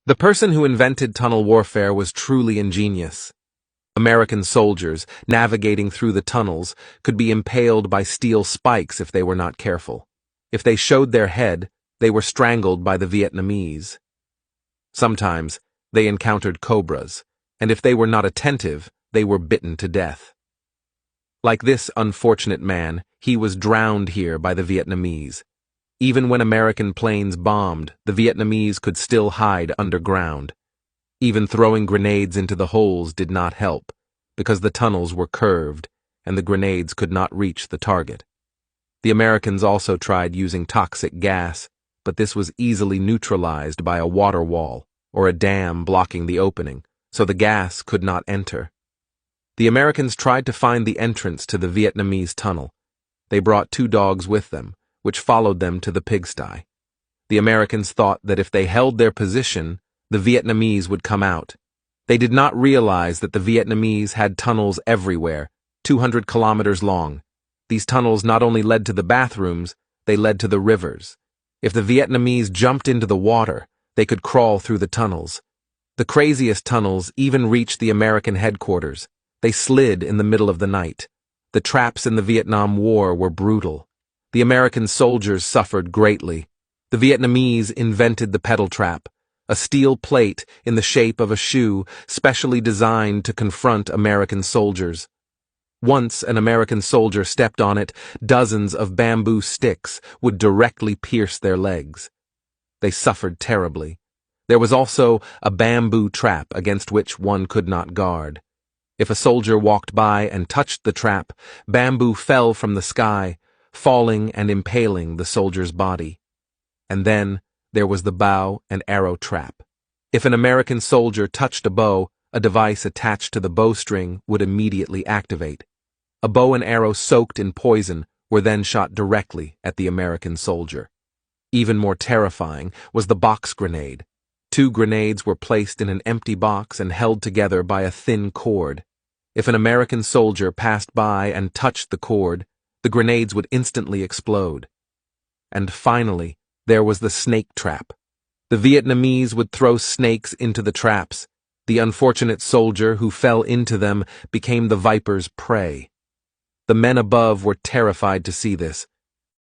The person who invented tunnel warfare was truly ingenious. American soldiers, navigating through the tunnels, could be impaled by steel spikes if they were not careful. If they showed their head, they were strangled by the Vietnamese. Sometimes, they encountered cobras, and if they were not attentive, they were bitten to death. Like this unfortunate man, he was drowned here by the Vietnamese. Even when American planes bombed, the Vietnamese could still hide underground. Even throwing grenades into the holes did not help, because the tunnels were curved, and the grenades could not reach the target. The Americans also tried using toxic gas, but this was easily neutralized by a water wall, or a dam blocking the opening, so the gas could not enter. The Americans tried to find the entrance to the Vietnamese tunnel. They brought 2 dogs with them, which followed them to the pigsty. The Americans thought that if they held their position, the Vietnamese would come out. They did not realize that the Vietnamese had tunnels everywhere, 200 kilometers long. These tunnels not only led to the bathrooms, they led to the rivers. If the Vietnamese jumped into the water, they could crawl through the tunnels. The craziest tunnels even reached the American headquarters. They slid in the middle of the night. The traps in the Vietnam War were brutal. The American soldiers suffered greatly. The Vietnamese invented the pedal trap, a steel plate in the shape of a shoe specially designed to confront American soldiers. Once an American soldier stepped on it, dozens of bamboo sticks would directly pierce their legs. They suffered terribly. There was also a bamboo trap against which one could not guard. If a soldier walked by and touched the trap, bamboo fell from the sky, falling and impaling the soldier's body. And then there was the bow and arrow trap. If an American soldier touched a bow, a device attached to the bowstring would immediately activate. A bow and arrow soaked in poison were then shot directly at the American soldier. Even more terrifying was the box grenade. 2 grenades were placed in an empty box and held together by a thin cord. If an American soldier passed by and touched the cord, the grenades would instantly explode. And finally, there was the snake trap. The Vietnamese would throw snakes into the traps. The unfortunate soldier who fell into them became the viper's prey. The men above were terrified to see this.